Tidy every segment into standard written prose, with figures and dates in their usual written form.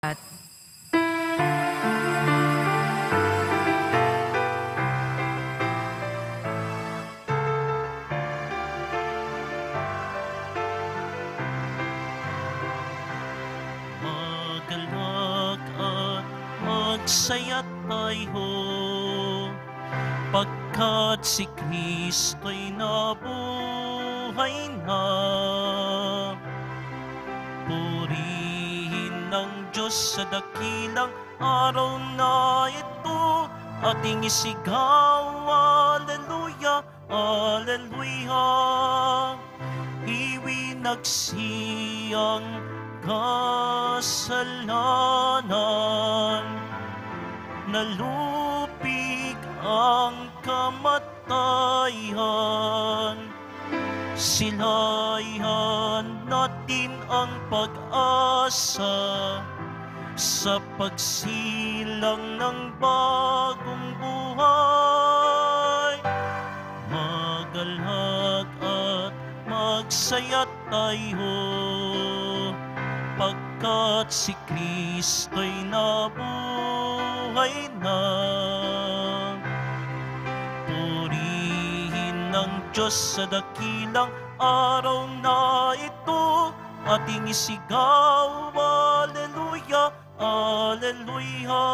At magalak at magsaya tayo, pagkat si Kristo'y nabuhay na. Purihin ng Diyos sa dakilang araw na ito, ating isigaw, Alleluia, Alleluia. Iwinagsiyang kasalanan, nalupig ang kamatayan. Silayan natin ang pag-asa sa pagsilang ng bagong buhay. Magalak at magsaya tayo, pagkat si Kristo'y nabuhay na. Purihin ng Diyos sa dakilang araw na ito, ating isigaw, Alleluia, Alleluia.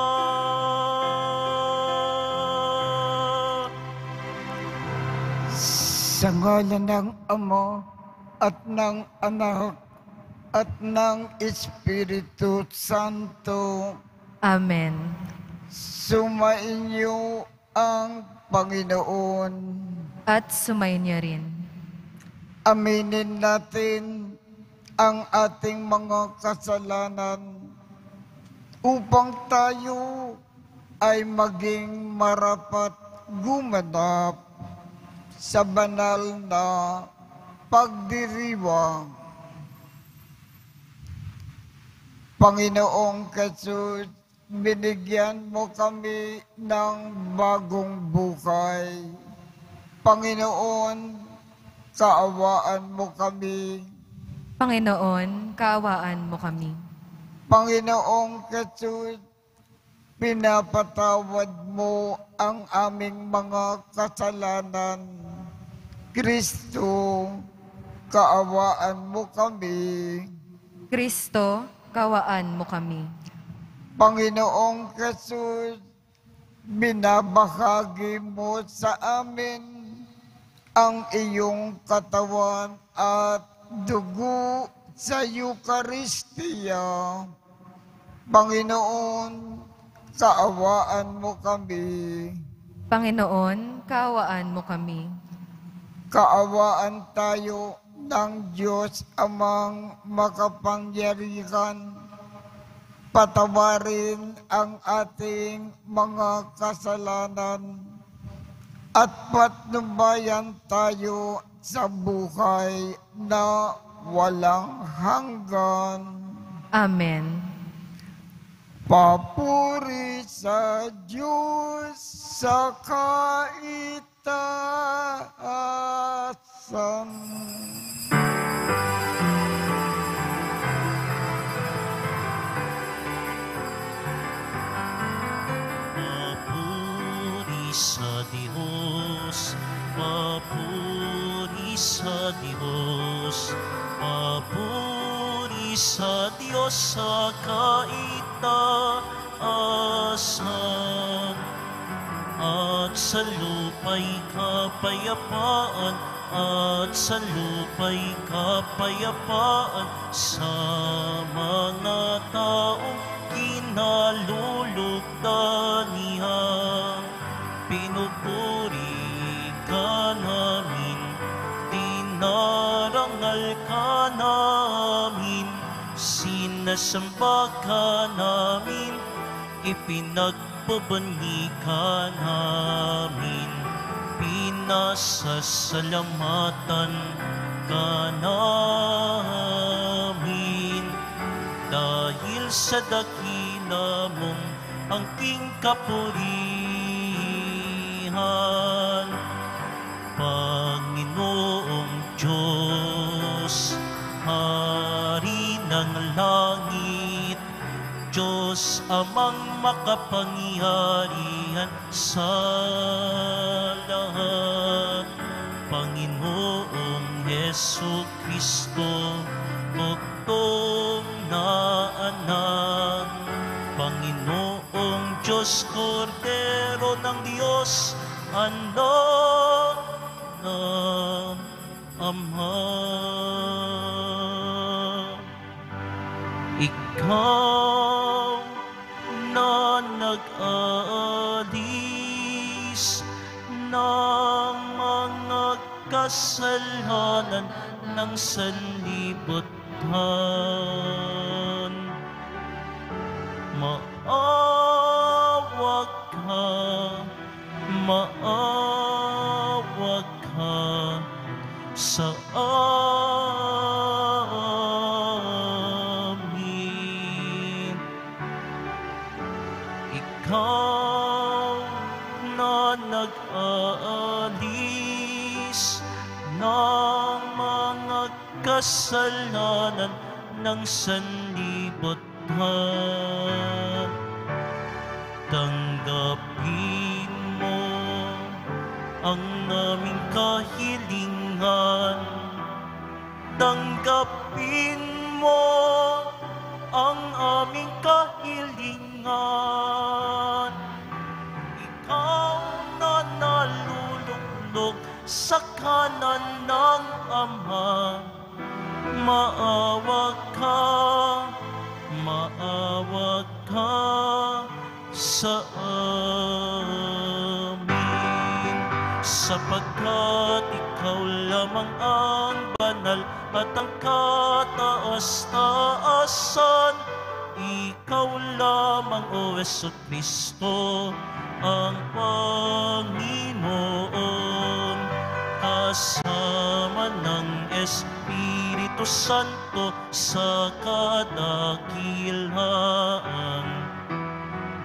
Sa ngalan ng Ama at ng Anak at ng Espiritu Santo, Amen. sumainyo ang Panginoon. At sumainyo rin. Aminin natin ang ating mga kasalanan upang tayo ay maging marapat gumanap sa banal na pagdiriwang. Panginoong Jesus, binigyan mo kami ng bagong buhay. Panginoon, kaawaan mo kami. Panginoon, kaawaan mo kami. Panginoong Jesus, pinapatawad mo ang aming mga kasalanan. Kristo, kaawaan mo kami. Kristo, kaawaan mo kami. Panginoong Jesus, binabahagi mo sa amin ang iyong katawan at dugo sa Eucharistia. Panginoon, kaawaan mo kami. Panginoon, kaawaan mo kami. Kaawaan tayo ng Diyos Amang makapangyarihan. Patawarin ang ating mga kasalanan at patnubayan tayo sa buhay na walang hanggan. Amen. Papuri sa Diyos sa kaitaasan. Sa Diyos, papuri sa Diyos, papuri sa Diyos sa kaitaasan. At sa lupa'y kapayapaan, at sa lupa'y kapayapaan sa mga taong kinalulugdan niya. Pinupuri ka namin, dinarangal ka namin, sinasamba ka namin, ipinagbabani ka namin, pinasasalamatan ka namin. Dahil sa dakila mong angking kapurihan, Panginoong Diyos, Hari ng langit, Diyos amang makapangyarihan sa lahat. Panginoong Hesu Kristo, bugtong na anak. Panginoong Diyos, Kordero ng Diyos, anak ng Ama. Ikaw na nag-aalis ng mga kasalanan ng sanlibutan. Maawa ka sa amin. Ikaw na nag-aalis ng mga kasalanan ng sanlibutan. Tanggapin mo ang aming kahilingan. Tanggapin mo ang aming kahilingan. Ikaw na nalulugnog sa kanan ng Ama, maawa ka sa amin, sapagkat ikaw lamang ang banal at ang kataas-taasan. Ikaw lamang, O Hesu Kristo, ang Panginoon, kasama ng Espiritu Santo sa kadakilaan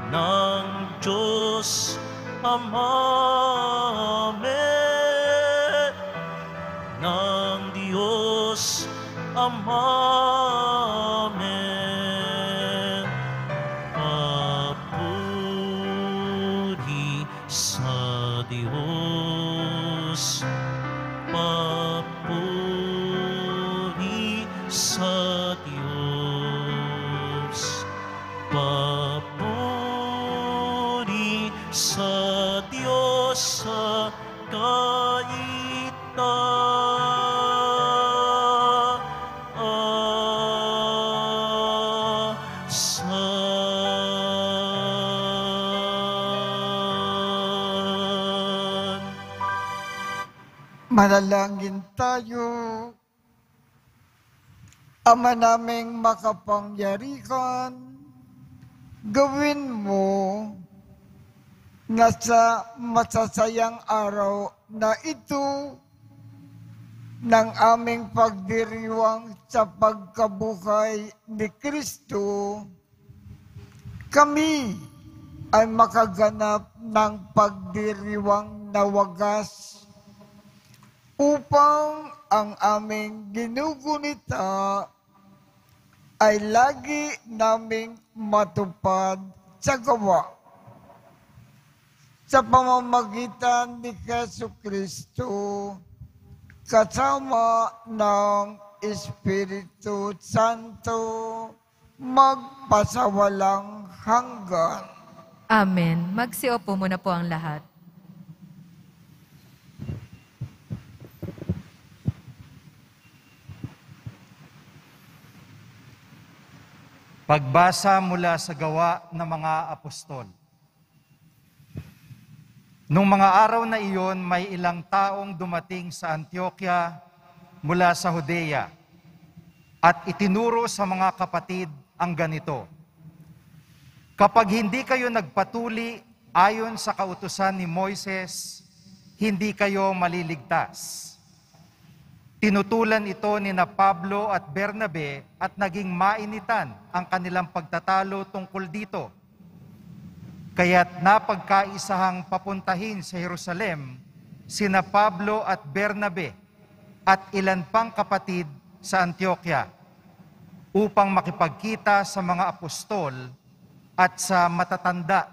ng Diyos Ama. Amen. Ng Diyos Ama. Amen. Papuri sa Diyos. Papuri sa Diyos. Papuri sa Diyos sa kaitaasan. Manalangin tayo. Ama naming makapangyarihan, gawin mo na sa masasayang araw na ito ng aming pagdiriwang sa pagkabuhay ni Kristo, kami ay makaganap ng pagdiriwang na wagas upang ang aming ginugunita ay lagi naming matupad sa gawa. Sa pamamagitan ni Hesu Kristo, kasama ng Espiritu Santo, magpasawalang hanggan. Amen. Magsiupo muna po ang lahat. Pagbasa mula sa Gawa ng mga Apostol. Nung mga araw na iyon, may ilang taong dumating sa Antioquia mula sa Judea at itinuro sa mga kapatid ang ganito: kapag hindi kayo nagpatuli ayon sa kautusan ni Moises, hindi kayo maliligtas. Tinutulan ito ni na Pablo at Bernabe at naging mainitan ang kanilang pagtatalo tungkol dito. Kaya't napagkaisahang papuntahin sa Jerusalem sina Pablo at Bernabe at ilan pang kapatid sa Antioquia upang makipagkita sa mga apostol at sa matatanda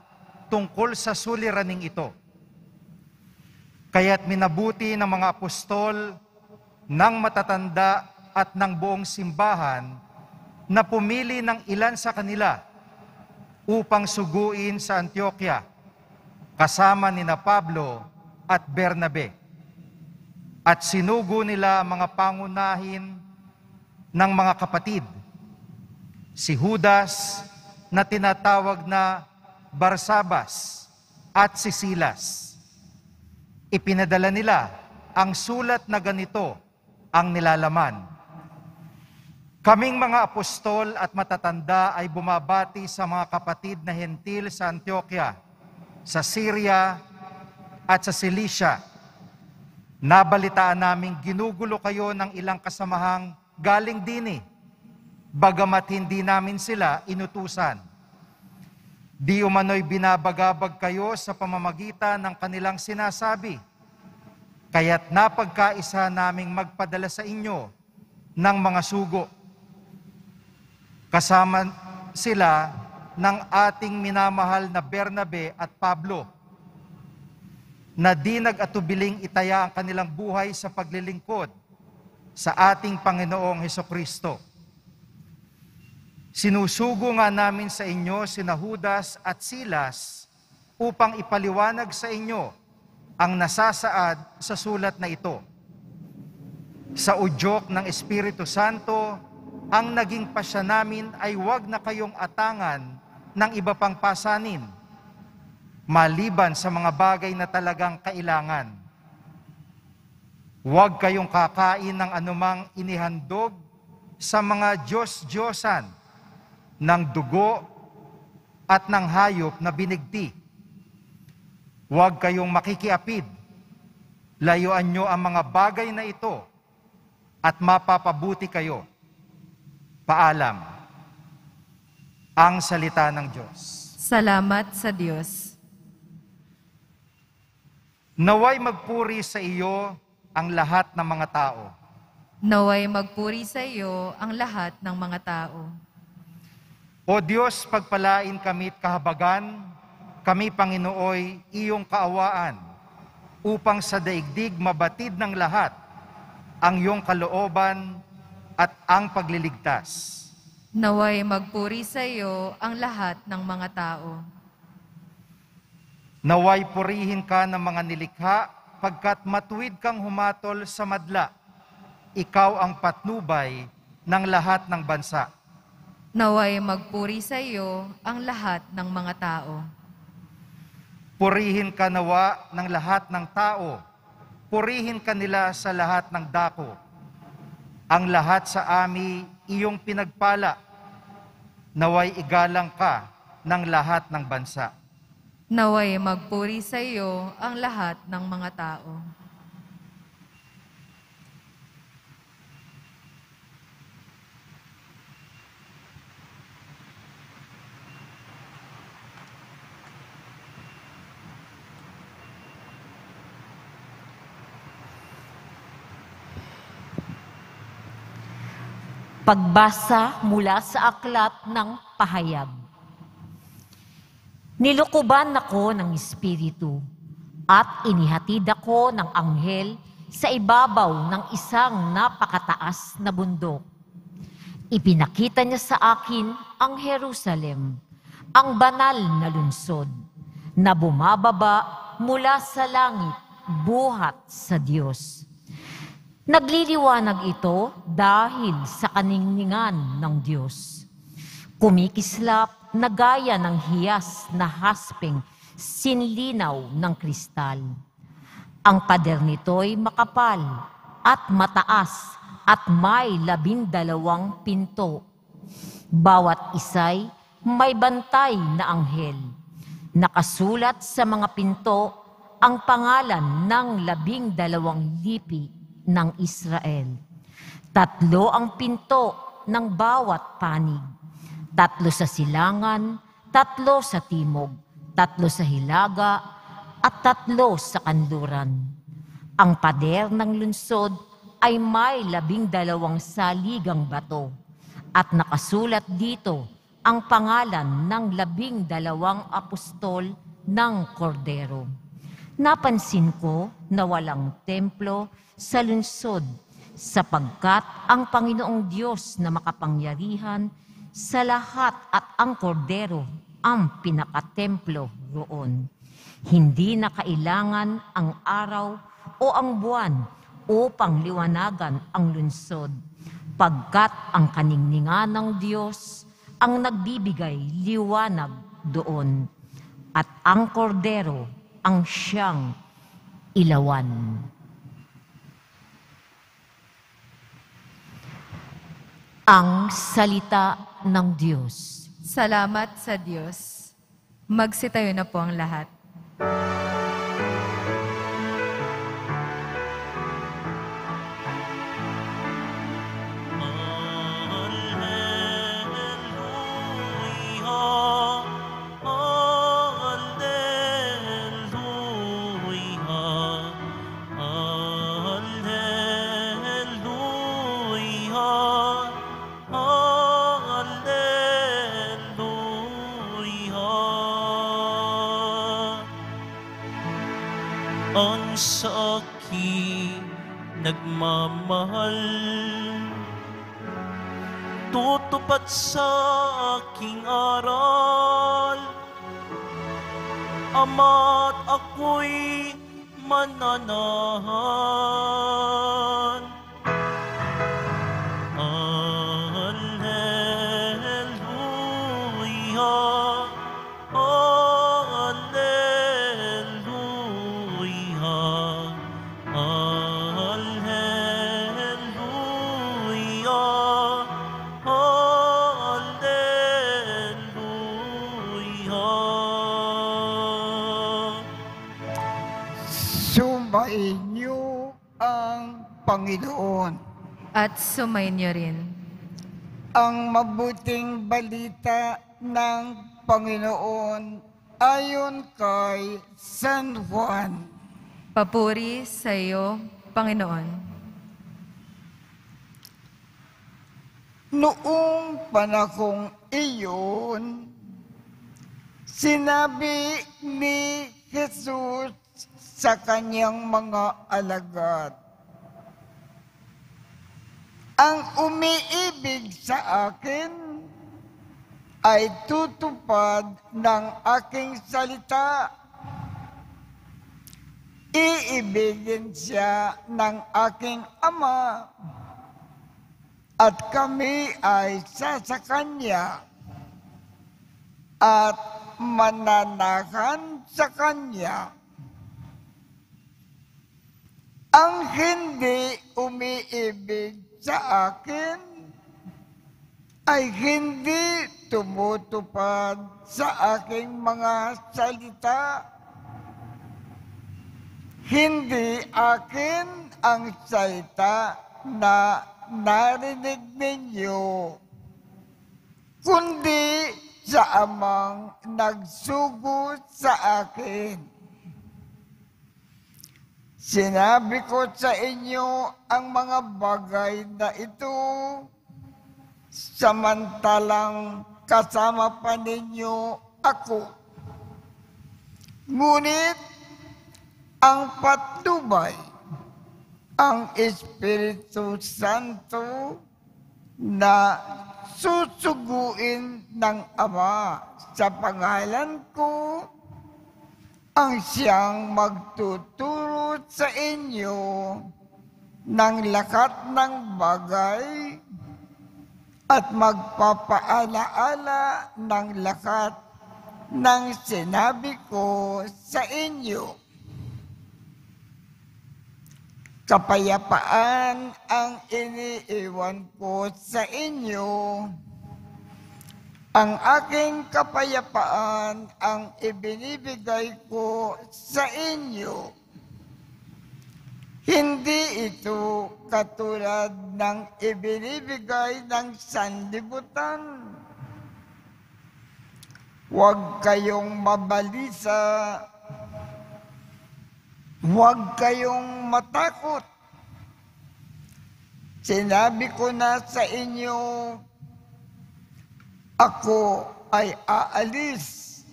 tungkol sa suliraning ito. Kaya't minabuti ng mga apostol, ng matatanda at ng buong simbahan na pumili ng ilan sa kanila upang suguin sa Antioquia, kasama nina Pablo at Bernabe. At sinugo nila ang mga pangunahin ng mga kapatid, si Judas na tinatawag na Barsabas at si Silas. Ipinadala nila ang sulat na ganito ang nilalaman. Kaming mga apostol at matatanda ay bumabati sa mga kapatid na hentil sa Antioquia, sa Syria at sa Cilicia. Nabalitaan naming ginugulo kayo ng ilang kasamahang galing dini, bagamat hindi namin sila inutusan. Di umano'y binabagabag kayo sa pamamagitan ng kanilang sinasabi, kaya't napagkaisa naming magpadala sa inyo ng mga sugo. Kasama sila ng ating minamahal na Bernabe at Pablo, na di nag-atubiling itaya ang kanilang buhay sa paglilingkod sa ating Panginoong Hesukristo. Sinusugo nga namin sa inyo sina Judas at Silas upang ipaliwanag sa inyo ang nasasaad sa sulat na ito. Sa udyok ng Espiritu Santo, ang naging pasya namin ay huwag na kayong atangan ng iba pang pasanin, maliban sa mga bagay na talagang kailangan. Huwag kayong kakain ng anumang inihandog sa mga Diyos-Diyosan, ng dugo at ng hayop na binigti. Huwag kayong makikiapid. Layuan nyo ang mga bagay na ito at mapapabuti kayo. Paalam. Ang salita ng Diyos. Salamat sa Diyos. Naway magpuri sa iyo ang lahat ng mga tao. Naway magpuri sa iyo ang lahat ng mga tao. O Diyos, pagpalain kami't kahabagan, kami Panginooy iyong kaawaan, upang sa daigdig mabatid ng lahat ang iyong kalooban at ang pagliligtas. Naway magpuri sa iyo ang lahat ng mga tao. Naway purihin ka ng mga nilikha, pagkat matuwid kang humatol sa madla. Ikaw ang patnubay ng lahat ng bansa. Naway magpuri sa iyo ang lahat ng mga tao. Purihin ka nawa ng lahat ng tao. Purihin ka nila sa lahat ng dako. Ang lahat sa ami iyong pinagpala. Naway igalang ka ng lahat ng bansa. Naway magpuri sa iyo ang lahat ng mga tao. Pagbasa mula sa aklat ng pahayag. Nilukuban ako ng Espiritu at inihatid ako ng anghel sa ibabaw ng isang napakataas na bundok. Ipinakita niya sa akin ang Jerusalem, ang banal na lungsod, na bumababa mula sa langit buhat sa Diyos. Nagliliwanag ito dahil sa kaningningan ng Diyos. Kumikislap na gaya ng hiyas na haspeng sinlinaw ng kristal. Ang pader nito'y makapal at mataas at may 12 pinto. Bawat isa'y may bantay na anghel. Nakasulat sa mga pinto ang pangalan ng 12 lipi ng Israel. 3 ang pinto ng bawat panig. 3 sa silangan, 3 sa timog, 3 sa hilaga, at 3 sa kanluran. Ang pader ng lungsod ay may 12 saligang bato, at nakasulat dito ang pangalan ng 12 apostol ng Kordero. Napansin ko na walang templo sa lungsod sapagkat ang Panginoong Diyos na makapangyarihan sa lahat at ang Kordero ang pinakatemplo roon. Hindi na kailangan ang araw o ang buwan upang liwanagan ang lungsod, pagkat ang kaningningan ng Diyos ang nagbibigay liwanag doon, at ang Kordero ang siyang ilawan. Ang salita ng Diyos. Salamat sa Diyos. Magsitayo na po ang lahat. Ang sa akin nagmamahal, tutupad sa aking aral, Ama't ako'y mananahan. Alleluia, Alleluia, Alleluia, Alleluia. Sumainyo ang Panginoon. At sumainyo rin. Ang mabuting balita ng Panginoon ayon kay San Juan. Papuri sa iyo, Panginoon. Noong panahong iyon, sinabi ni Jesus sa kanyang mga alagad, "Ang umiibig sa akin ay tutupad ng aking salita. Iibigin siya ng aking Ama, at kami ay sa kanya at mananahan sa kanya. Ang hindi umiibig sa akin ay hindi tumutupad sa aking mga salita. Hindi akin ang salita na narinig ninyo, kundi sa Amang nagsugo sa akin. Sinabi ko sa inyo ang mga bagay na ito, samantalang kasama pa ninyo ako. Ngunit ang patnubay, ang Espiritu Santo na susuguin ng Ama sa pangalan ko, ang siyang magtuturo sa inyo ng lahat ng bagay at magpapaalaala ng lahat ng sinabi ko sa inyo. Kapayapaan ang iniiwan ko sa inyo. Ang aking kapayapaan ang ibinibigay ko sa inyo. Hindi ito katulad ng ibinibigay ng sanlibutan. Huwag kayong mabalisa. Huwag kayong matakot. Sinabi ko na sa inyo, Ako ay aalis,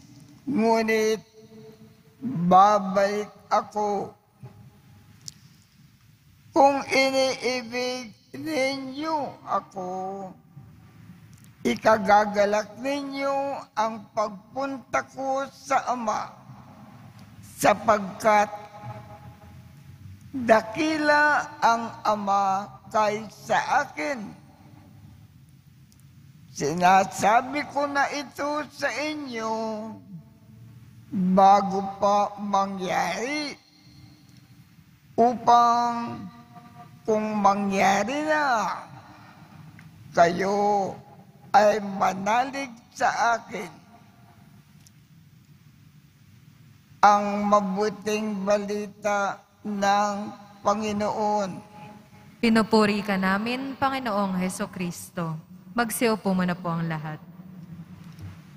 ngunit babalik ako. Kung iniibig ninyo ako, ikagagalak ninyo ang pagpunta ko sa Ama, sapagkat dakila ang Ama kaysa akin. Sinasabi ko na ito sa inyo bago pa mangyari, upang kung mangyari na, kayo ay manalig sa akin. Ang mabuting balita ng Panginoon. Pinupuri ka namin, Panginoong Hesukristo. Magsiupo muna po ang lahat.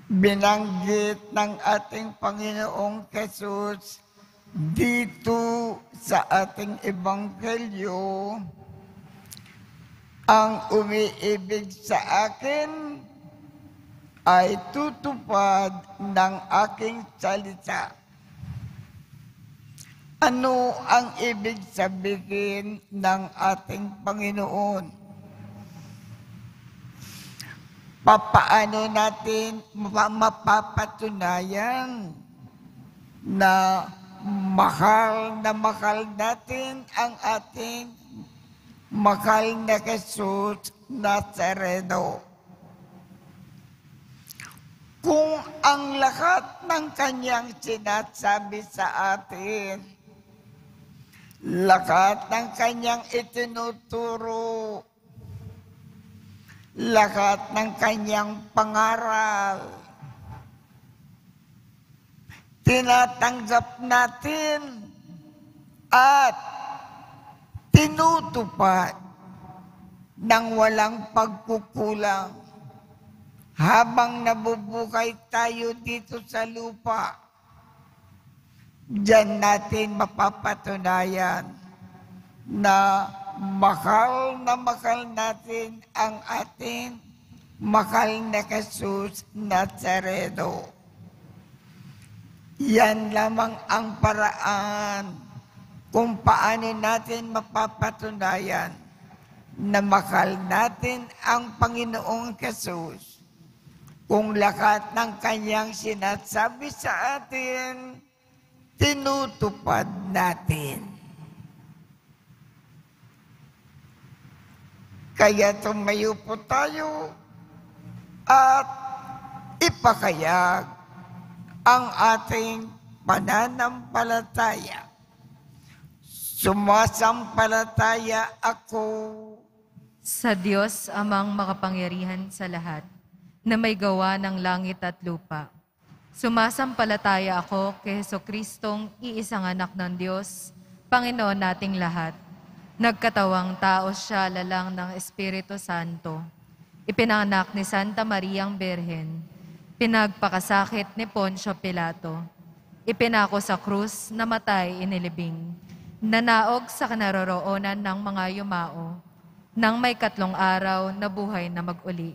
Binanggit ng ating Panginoong Jesus dito sa ating ebanghelyo, ang umiibig sa akin ay tutupad ng aking salita. Ano ang ibig sabihin ng ating Panginoon? Papaano natin mapapatunayan na mahal natin ang ating mahal na Jesus Nazareno? Kung ang lahat ng kanyang sinasabi sa atin, lahat ng kanyang itinuturo, lahat ng kanyang pangaral, tinatanggap natin at tinutupad ng walang pagkukulang habang nabubuhay tayo dito sa lupa. Diyan natin mapapatunayan na mahal natin ang ating mahal na Jesus Nazareno. Yan lamang ang paraan kung paano natin mapapatunayan na mahal natin ang Panginoong Jesus. Kung lahat ng kanyang sinasabi sa atin, tinutupad natin. Kaya tumayo po tayo at ipakayag ang ating pananampalataya. Sumasampalataya ako Sa Diyos amang makapangyarihan sa lahat, na may gawa ng langit at lupa. Sumasampalataya ako kay Jesucristong iisang anak ng Diyos, Panginoon nating lahat. Nagkatawang tao siya lalang ng Espiritu Santo. Ipinanganak ni Santa Mariang Birhen. Pinagpakasakit ni Poncio Pilato. Ipinako sa krus, namatay, inilibing. Nanaog sa kinaroroonan ng mga yumao. Nang may 3 araw, nabuhay na mag-uli.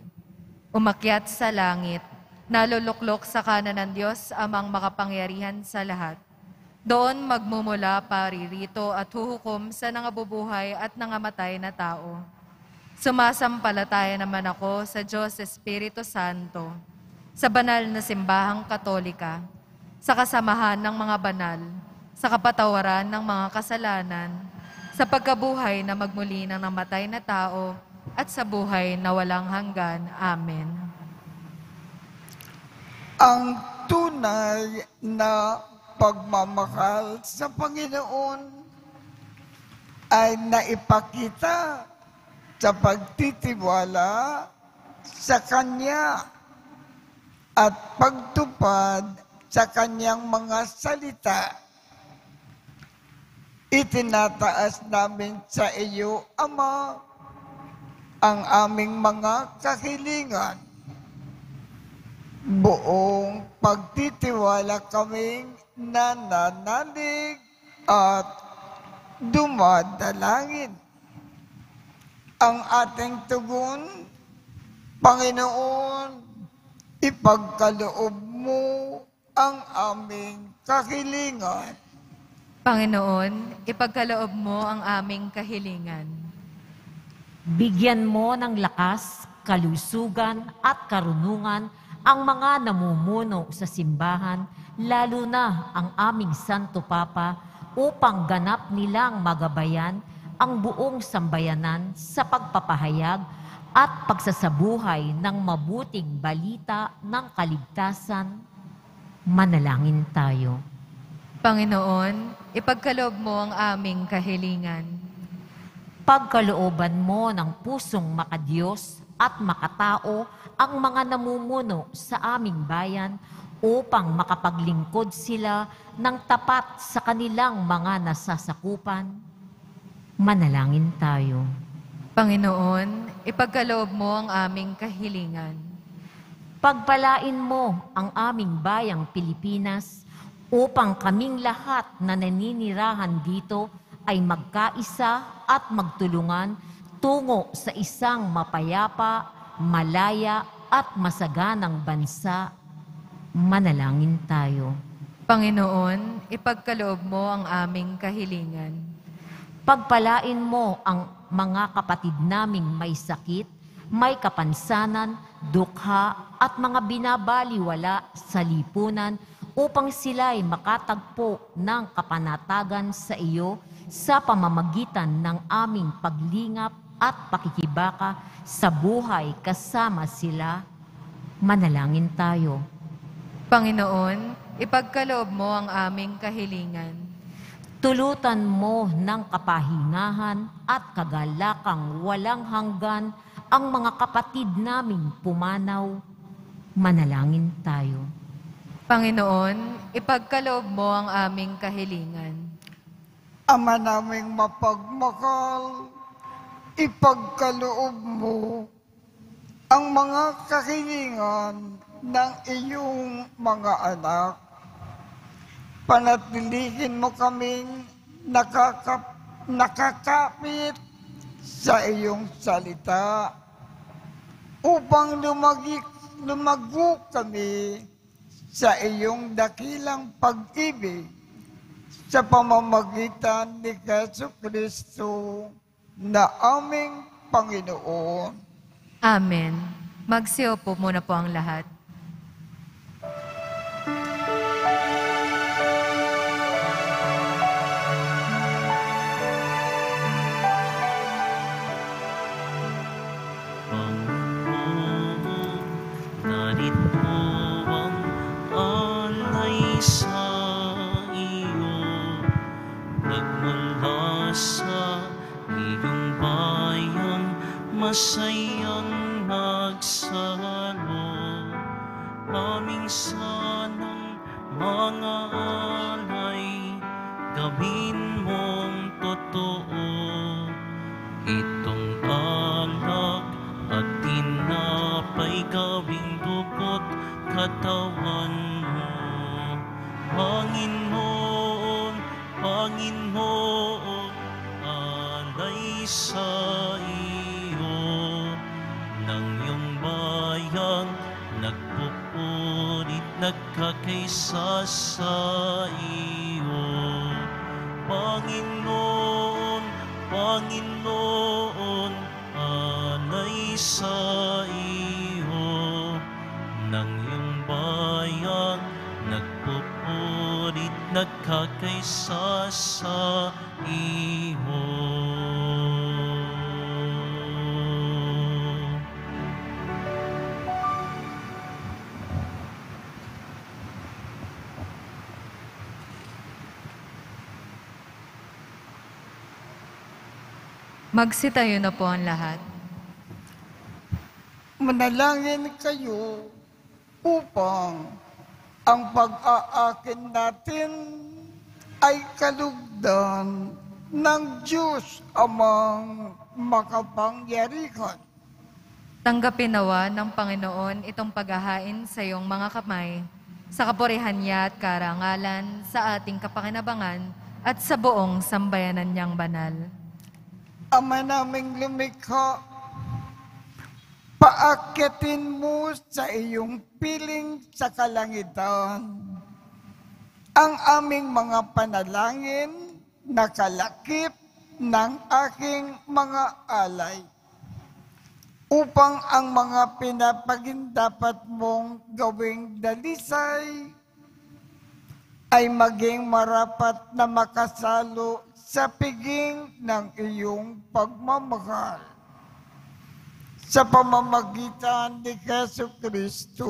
Umakyat sa langit, naluluklok sa kanan ng Diyos amang makapangyarihan sa lahat. Doon magmumula paririto at huhukom sa nangabubuhay at nangamatay na tao. Sumasampalataya naman ako sa Diyos Espiritu Santo, sa banal na simbahang katolika, sa kasamahan ng mga banal, sa kapatawaran ng mga kasalanan, sa pagkabuhay na magmuli ng namatay na tao, at sa buhay na walang hanggan. Amen. ang tunay na pagmamahal sa Panginoon ay naipakita sa pagtitiwala sa Kanya at pagtupad sa Kanyang mga salita. Itinataas namin sa iyo, Ama, ang aming mga kahilingan. Buong pagtitiwala kaming nananalig at dumadalangin. Ang ating tugon, Panginoon, ipagkaloob mo ang aming kahilingan. Panginoon, ipagkaloob mo ang aming kahilingan. Bigyan mo ng lakas, kalusugan at karunungan ang mga namumuno sa simbahan, lalo na ang aming Santo Papa, upang ganap nilang magabayan ang buong sambayanan sa pagpapahayag at pagsasabuhay ng mabuting balita ng kaligtasan. Manalangin tayo. Panginoon, ipagkaloob mo ang aming kahilingan. Pagkalooban mo ng pusong makadiyos at makatao ang mga namumuno sa aming bayan upang makapaglingkod sila ng tapat sa kanilang mga nasasakupan. Manalangin tayo. Panginoon, ipagkaloob mo ang aming kahilingan. Pagpalain mo ang aming bayang Pilipinas upang kaming lahat na naninirahan dito ay magkaisa at magtulungan tungo sa isang mapayapa, malaya at masaganang bansa. Manalangin tayo. Panginoon, ipagkaloob mo ang aming kahilingan. Pagpalain mo ang mga kapatid naming may sakit, may kapansanan, dukha at mga binabaliwala sa lipunan upang sila'y makatagpo ng kapanatagan sa iyo sa pamamagitan ng aming paglingap at pakikibaka sa buhay kasama sila. Manalangin tayo. Panginoon, ipagkaloob mo ang aming kahilingan. Tulutan mo ng kapahingahan at kagalakang walang hanggan ang mga kapatid naming pumanaw. Manalangin tayo. Panginoon, ipagkaloob mo ang aming kahilingan. Ama naming mapagmahal, ipagkaloob mo ang mga kahilingan ng iyong mga anak. Panatilihin mo kaming nakakapit sa iyong salita upang lumago kami sa iyong dakilang pag-ibig sa pamamagitan ni Jesucristo na aming Panginoon. Amen. Magsiupo muna po ang lahat. Panginoon, narito ang alay sa iyo, nagmula sa iyong bayan, masayang nagsalo. Aming sanang mga alay, gawin mong totoo. Itong alak at tinapay, gawing dugo't katawan mo. Panginoon, Panginoon, alay sa iyo ng iyong bayan, nagpupurit, nagkakaisa sa iyo. Panginoon, Panginoon, alay sa iyo ng iyong bayan, nagpupurit, nagkakaisa sa iyo. Magsitayo na po ang lahat. Manalangin kayo upang ang pag-aakin natin ay kalugdan ng Diyos amang makapangyarihan. Tanggapin nawa ng Panginoon itong paghahain sa iyong mga kamay, sa kapurihan niya at karangalan, sa ating kapakinabangan at sa buong sambayanan niyang banal. Ama naming lumikha, Paakyatin mo sa iyong piling sa kalangitan ang aming mga panalangin na kalakip ng aking mga alay, upang ang mga pinapagindapat mong gawing dalisay ay maging marapat na makasalo sa piging ng iyong pagmamahal. Sa pamamagitan ni Jesucristo,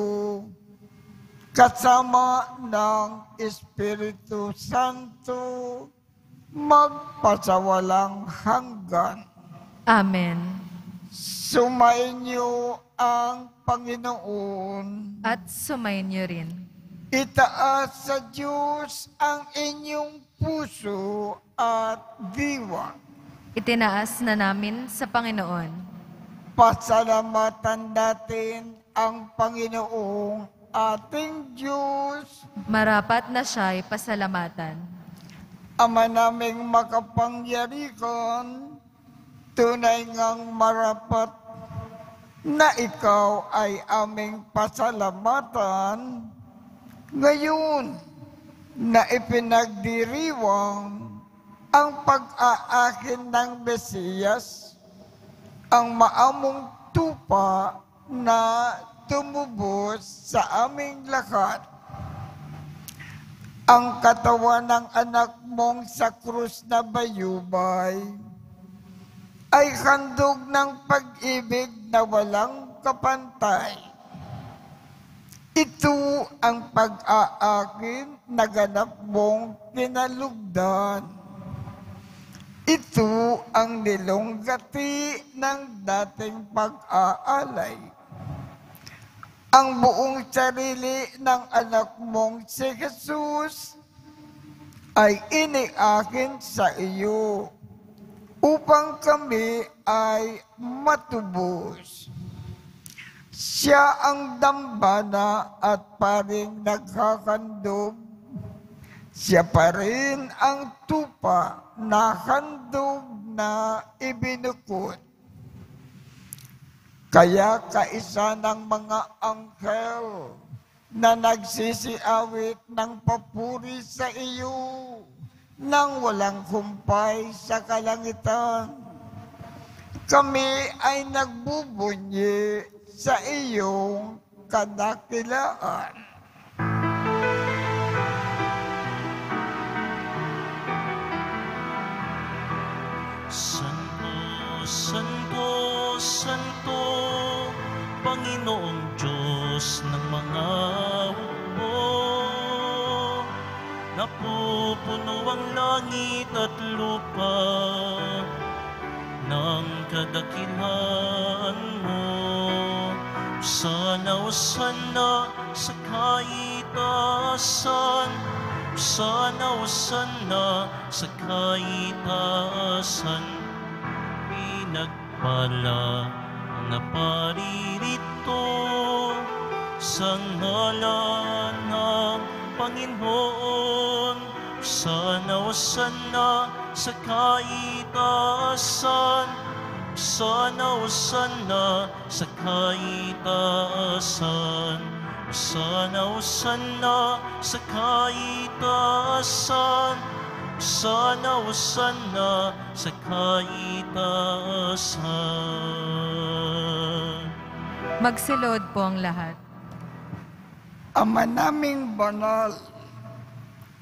kasama ng Espiritu Santo, magpasawalang hanggan. Amen. Sumainyo ang Panginoon. At sumayin niyo rin. Itaas sa Diyos ang inyong puso at diwa. Itinaas na namin sa Panginoon. Pasalamatan natin ang Panginoong ating Diyos. Marapat na siya'y pasalamatan. Ama naming makapangyarihan, tunay ngang marapat na ikaw ay aming pasalamatan ngayon na ipinagdiriwang ang pag-aakin ng Mesiyas, ang maamong tupa na tumubos sa aming lahat. Ang katawan ng anak mong sa krus na bayubay ay handog ng pag-ibig na walang kapantay. Ito ang pag-aakin na ganap mong kinalugdan. Ito ang nilunggati ng dating pag-aalay. Ang buong sarili ng anak mong si Jesus ay iniakin sa iyo upang kami ay matubos. Siya ang dambana at paring nagkakandog. Siya pa rin ang tupa na handog na ibinukod. Kaya kaisa ng mga anghel na nagsisiawit ng papuri sa iyo nang walang kumpay sa kalangitan, kami ay nagbubunyi sa iyong kadakilaan. Santo, Santo, Santo, Panginoong Diyos ng mga hukbo. Napupuno ang langit at lupa ng kadakilaan mo. Sana o sana sa kaitaasan, sana o sana sa kaitaasan, pinagpala ang naparirito sa ngalan ng Panginoon. Sana o sana sa kaitaasan, sana o sana sa kaitaasan, sana o sana sa kaitaasan, sana o sana sa kaitaasan. Magsilod po ang lahat. Ama naming banal,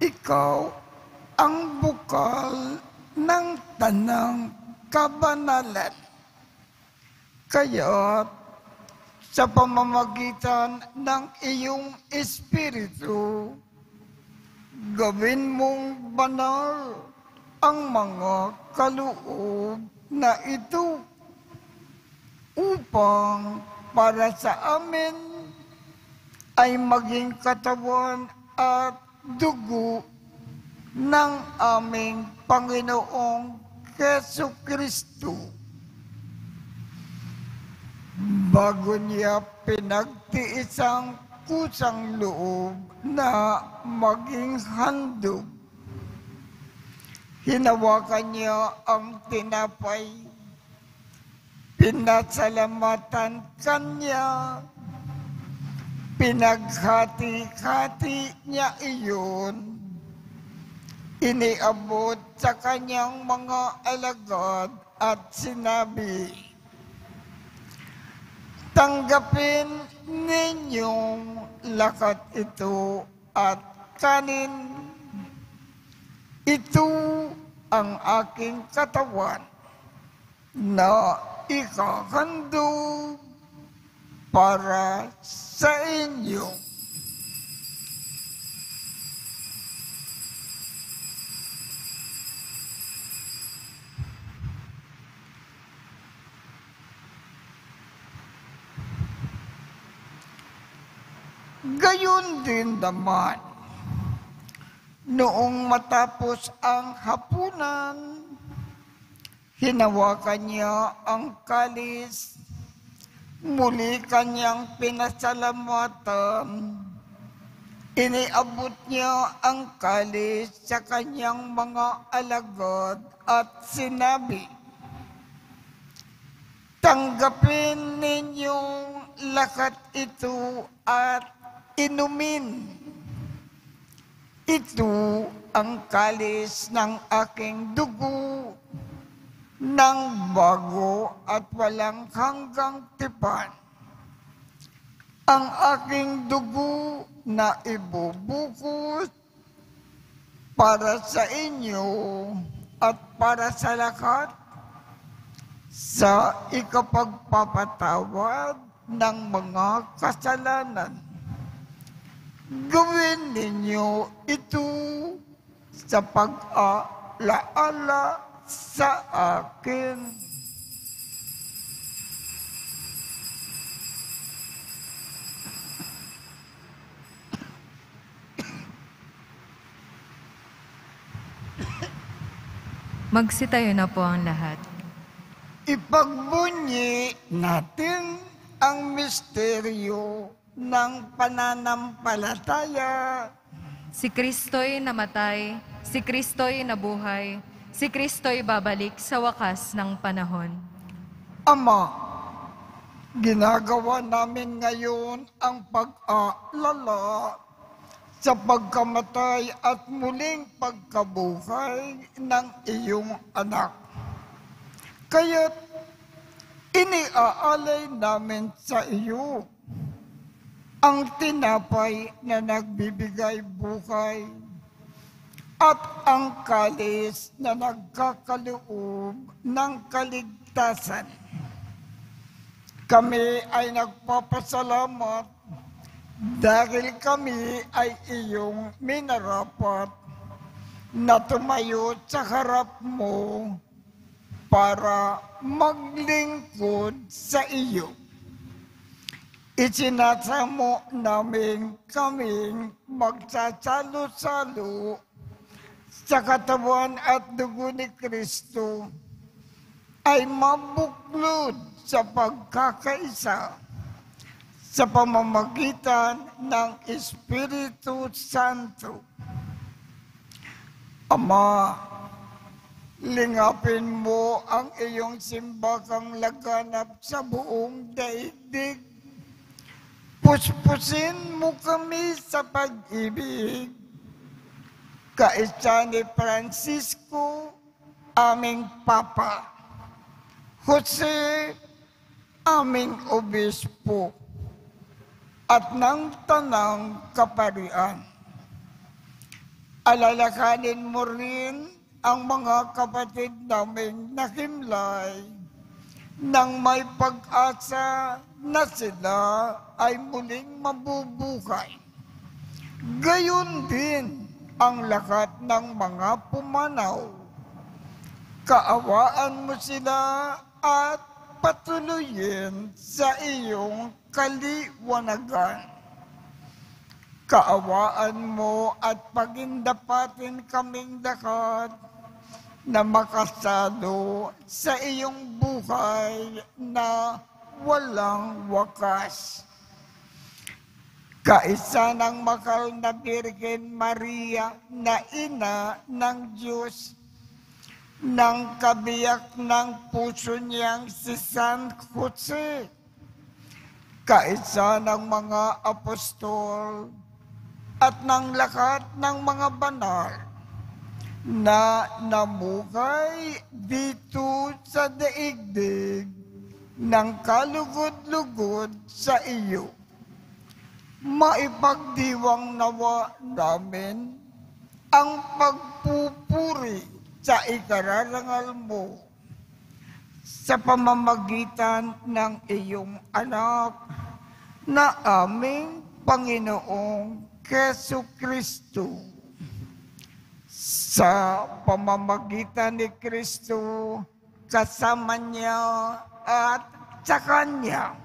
ikaw ang bukal ng tanang kabanalan. Kaya sa pamamagitan ng iyong Espiritu, gawin mong banal ang mga kaloob na ito upang para sa amin ay maging katawan at dugo ng aming Panginoong Jesucristo. Bago niya pinagtiis ang kusang loob na maging handog, hinawakan niya ang tinapay, Pinasalamatan kanya, pinaghati-hati niya iyon, iniabot sa kanyang mga alagad at sinabi, "Tanggapin ninyong lakat ito at kanin. Ito ang aking katawan na ikahandog para sa inyo." Gayon din naman, noong matapos ang hapunan, hinawakan niya ang kalis, muli kanyang pinasalamatan, iniabot niya ang kalis sa kanyang mga alagad at sinabi, "Tanggapin ninyong lakat ito at inumin. Ito ang kalis ng aking dugo ng bago at walang hanggang tipan. Ang aking dugo na ibubukos para sa inyo at para sa lahat sa ikapagpapatawad ng mga kasalanan. Gawin ninyo ito sa pag-alaala sa akin." Magsitayo na po ang lahat. Ipagbunyi natin ang misteryo ng pananampalataya. Si Kristo'y namatay, si Kristo'y nabuhay, si Kristo'y babalik sa wakas ng panahon. Ama, ginagawa namin ngayon ang pag-aalala sa pagkamatay at muling pagkabuhay ng iyong anak. Kaya't iniaalay namin sa iyo ang tinapay na nagbibigay buhay at ang kalis na nagkakaloob ng kaligtasan. Kami ay nagpapasalamat dahil kami ay iyong minarapat na tumayo sa harap mo para maglingkod sa iyo. Isinasamo namin kaming magsasalo-salo sa katawan at dugo ni Kristo ay mabuklod sa pagkakaisa sa pamamagitan ng Espiritu Santo. Ama, lingapin mo ang iyong simbakang laganap sa buong daigdig. Puspusin mo kami sa pag-ibig. Kaisa ni Francisco, aming Papa, Jose, aming Obispo, at ng Tanang Kaparian. Alalakanin mo rin ang mga kapatid naming nakimlay nang may pag-asa na sila ay muling mabubuhay. Gayon din ang lahat ng mga pumanaw. Kaawaan mo sila at patuloyin sa iyong kaliwanagan. Kaawaan mo at pagindapatin kaming lahat na makasalo sa iyong buhay na walang wakas. Kaisa ng mahal na Birhen Maria na Ina ng Diyos, ng kabiyak ng puso niyang si San Jose, kaisa ng mga apostol at ng lahat ng mga banal na namuhay dito sa daigdig ng kalugod-lugod sa iyo. Maipagdiwang nawa namin ang pagpupuri sa ikararangal mo sa pamamagitan ng iyong anak na aming Panginoong Jesucristo. Sa pamamagitan ni Kristo, kasama niya at sa Kanya,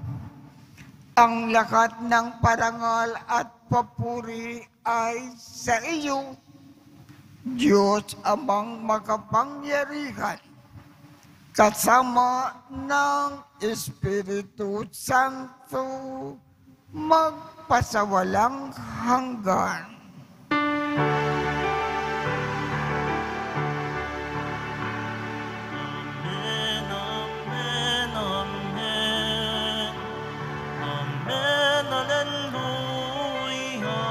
ang lahat ng parangal at papuri ay sa iyo, Diyos Amang makapangyarihan, kasama ng Espiritu Santo, magpasawalang hanggan. Amen, amen, amen, alleluia.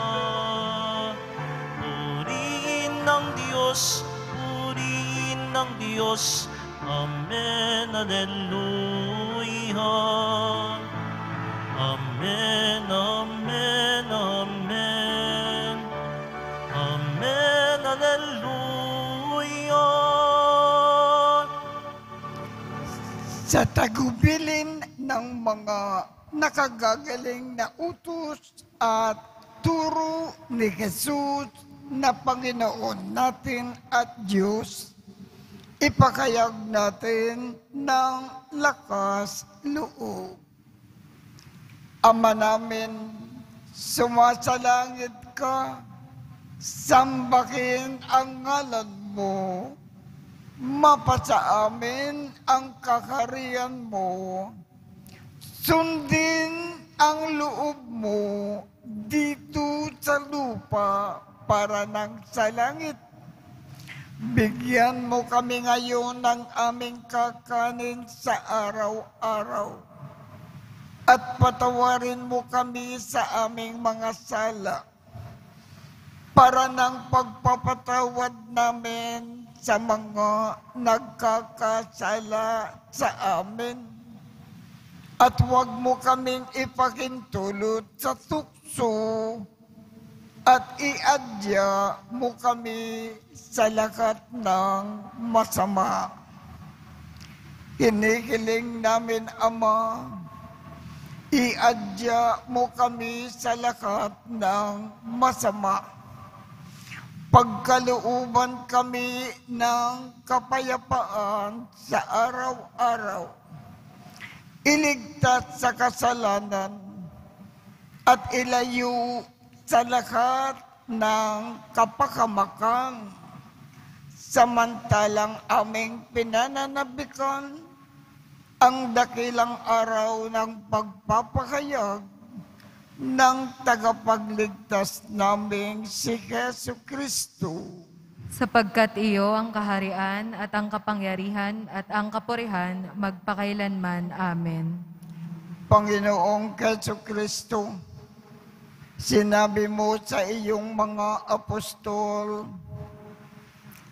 Purihin ng Diyos, purihin ng Diyos, amen, alleluia. Amen, amen, amen, amen, alleluia. Sa tagubilin ng mga nakagagaling na utos at turo ni Jesus na Panginoon natin at Diyos, ipakayag natin ng lakas loob. Ama namin, sumasalangit ka, sambahin ang ngalan mo, mapasa amin ang kakarian mo, sundin ang loob mo dito sa lupa para nang sa langit. Bigyan mo kami ngayon ng aming kakanin sa araw-araw. At patawarin mo kami sa aming mga sala para ng pagpapatawad namin sa mga nagkakasala sa amin. At huwag mo kaming ipakintulot sa tukso at iadya mo kami sa lahat ng masama. Hinihiling namin, Ama, iadya mo kami sa lahat ng masama. Pagkalooban kami ng kapayapaan sa araw-araw. Iligtas sa kasalanan at ilayo sa lahat ng kapakamakan. Samantalang aming pinananabikan ang dakilang araw ng pagpapahayag ng tagapagligtas naming si Jesucristo. Sapagkat iyo ang kaharian at ang kapangyarihan at ang kapurihan magpakailanman. Amen. Panginoong Jesucristo, sinabi mo sa iyong mga apostol,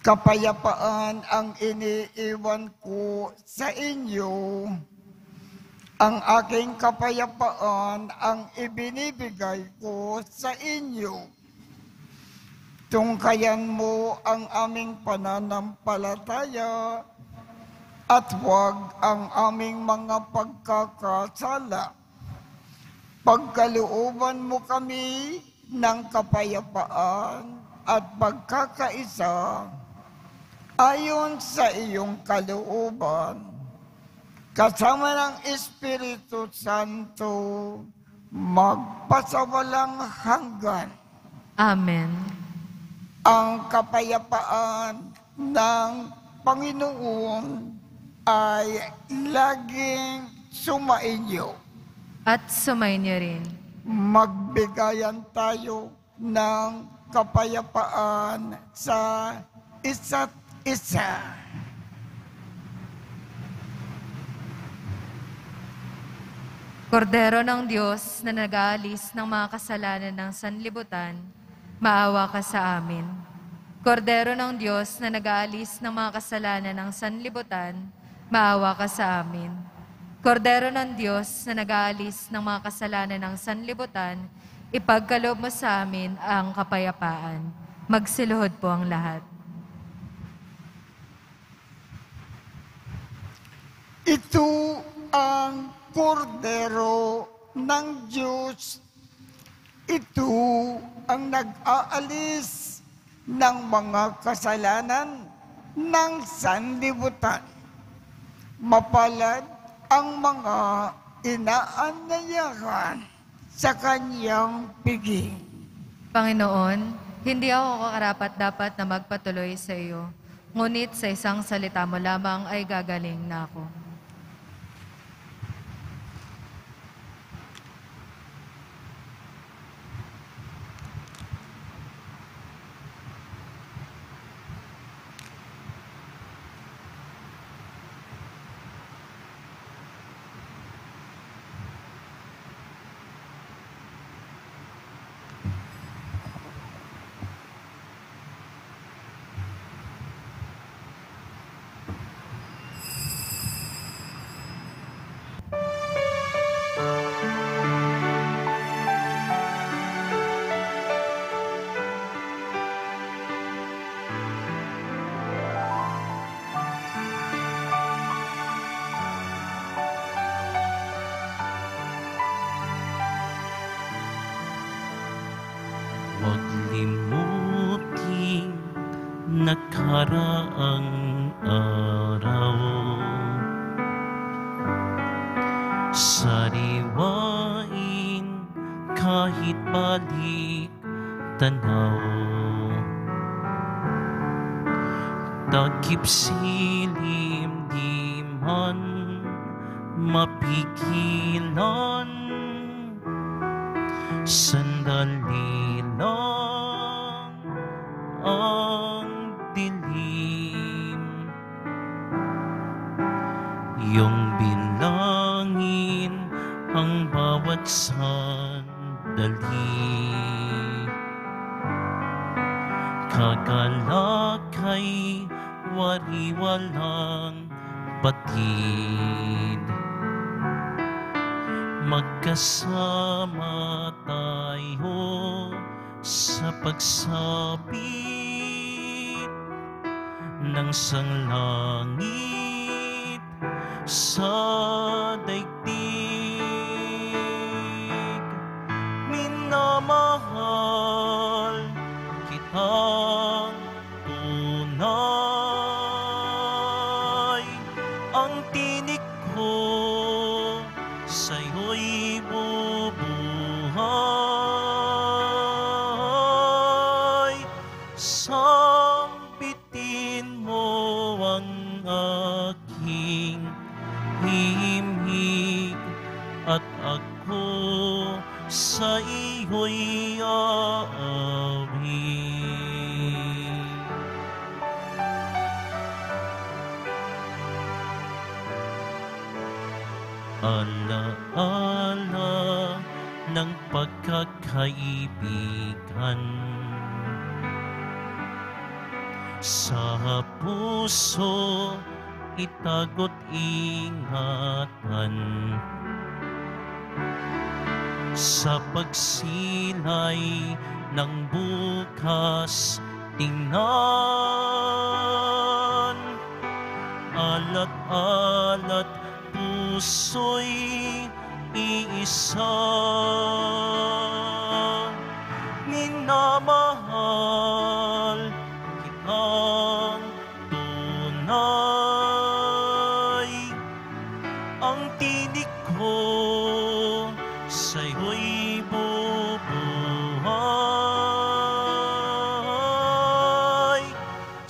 kapayapaan ang iniiwan ko sa inyo. Ang aking kapayapaan ang ibinibigay ko sa inyo. Tungkayan mo ang aming pananampalataya at huwag ang aming mga pagkakasala. Pagkalooban mo kami ng kapayapaan at pagkakaisa ayon sa iyong kalooban, kasama ng Espiritu Santo, magpasawalang hanggan. Amen. Ang kapayapaan ng Panginoon ay laging sumainyo. At sumainyo rin. Magbigayan tayo ng kapayapaan sa isa't isa. Kordero ng Diyos na nag-aalis ng mga kasalanan ng sanlibutan, maawa ka sa amin. Kordero ng Diyos na nag-aalis ng mga kasalanan ng sanlibutan, maawa ka sa amin. Kordero ng Diyos na nag-aalis ng mga kasalanan ng sanlibutan, ipagkaloob mo sa amin ang kapayapaan. Magsiluhod po ang lahat. Ito ang kordero ng Diyos. Ito ang nag-aalis ng mga kasalanan ng sanlibutan. Mapalad ang mga inaanyayahan sa kanyang piging. Panginoon, hindi ako kakarapat-dapat na magpatuloy sa iyo, ngunit sa isang salita mo lamang ay gagaling na ako. Huwag limuting nakaraang araw. Sariwain kahit balik tanaw. Takip silim di man mapigilan. Sandali lang ang dilim. Iyong bilangin ang bawat sandali. Kagalakay wariwalang batid. Magkasama tayo sa pagsapit ng sanglangit sa daigdig. Minamahal kitang tunay, ang tinig ko sa'yo'y bubuhay. Sambitin mo ang aking himig at ako sa iyo'y aawit. Alaala ng pagkakaibigan, sa puso itago't ingatan. Sa pagsilay ng bukas tingnan, alat-alat puso'y iisa. Minamahal kitang tunay, ang tinig ko sa'yo'y bubuhay.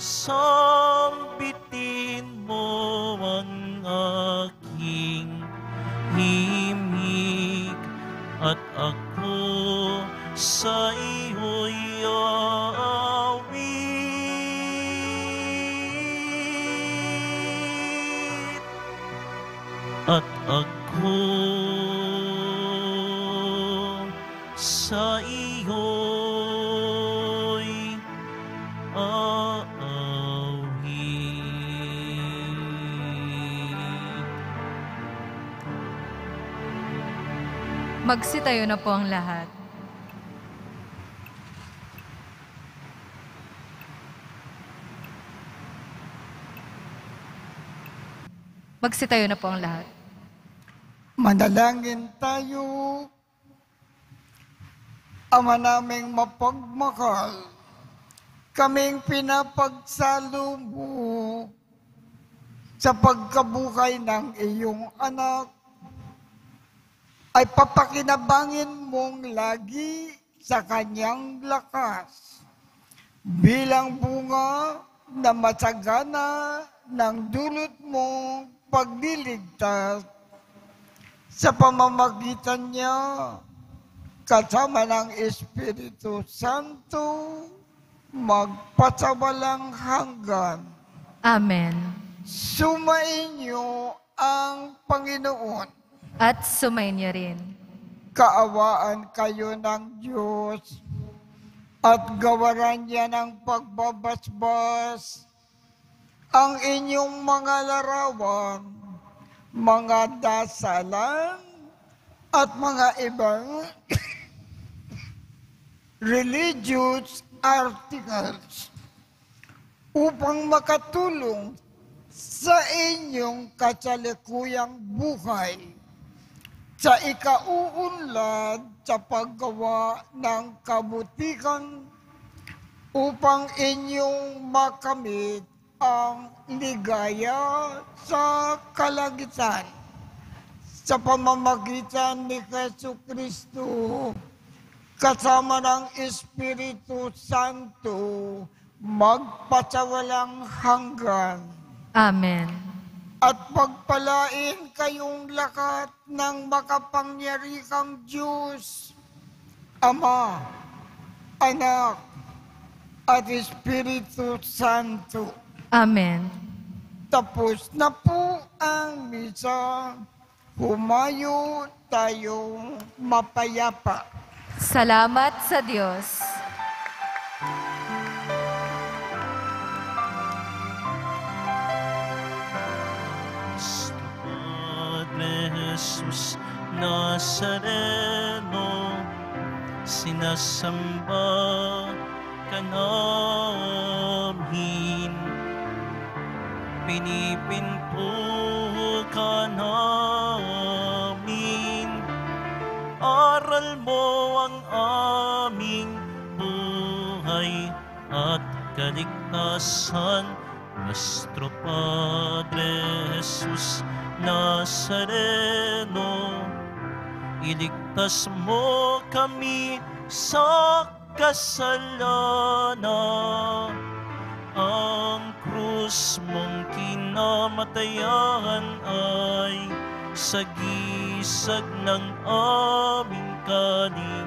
Sambitin mo ang aking himig at ako sa iyo'y aawit. At ako Magsitayo na po ang lahat. Magsitayo na po ang lahat. Manalangin tayo. Ama naming mapagmahal, kaming pinapagsalo mo sa pagkabuhay ng iyong anak, ay papakinabangin mong lagi sa kanyang lakas bilang bunga na masagana ng dulot mong pagliligtas sa pamamagitan niya kasama ng Espiritu Santo magpasawalang hanggan. Amen. Sumainyo ang Panginoon. At sumayin niyo rin. Kaawaan kayo ng Diyos at gawaran niya ng pagbabasbas ang inyong mga larawan, mga dasalan, at mga ibang religious articles upang makatulong sa inyong kasalukuyang buhay sa ikauunlad sa paggawa ng kabutihan upang inyong makamit ang ligaya sa kalangitan sa pamamagitan ni Jesucristo kasama ng Espiritu Santo magpasawalang hanggan. Amen. At pagpalain kayong lahat ng makapangyarihang Diyos, Ama, Anak, at Espiritu Santo. Amen. Tapos na po ang misa. Humayo tayong mapayapa. Salamat sa Diyos. Padre Jesus Nazareno, sinasamba ka namin, pinipinto ka namin, aral mo ang aming buhay at kaligtasan. Nuestro Padre Jesus Nazareno, iligtas mo kami sa kasalanan. Ang krus mong kinamatayan ay sagisag ng aming kaligtasan.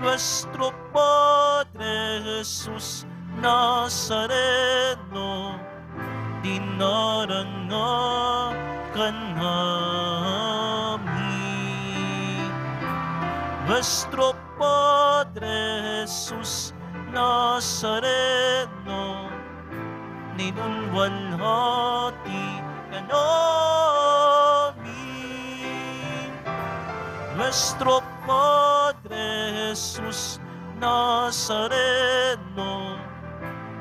Nuestro Padre Jesus Nazareno, dinarangakan namin. Nuestro Padre Jesus Nazareno, ninulwalhati ka namin. Nuestro Padre Jesus Nazareno,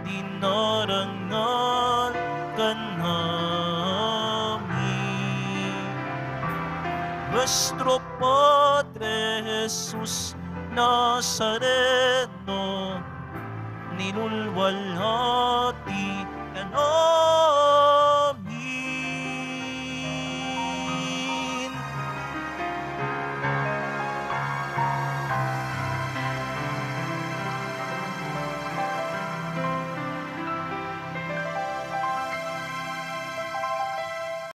dinarangal ka namin. Nuestro Padre Jesus Nazareno, ninulwalhati ka namin.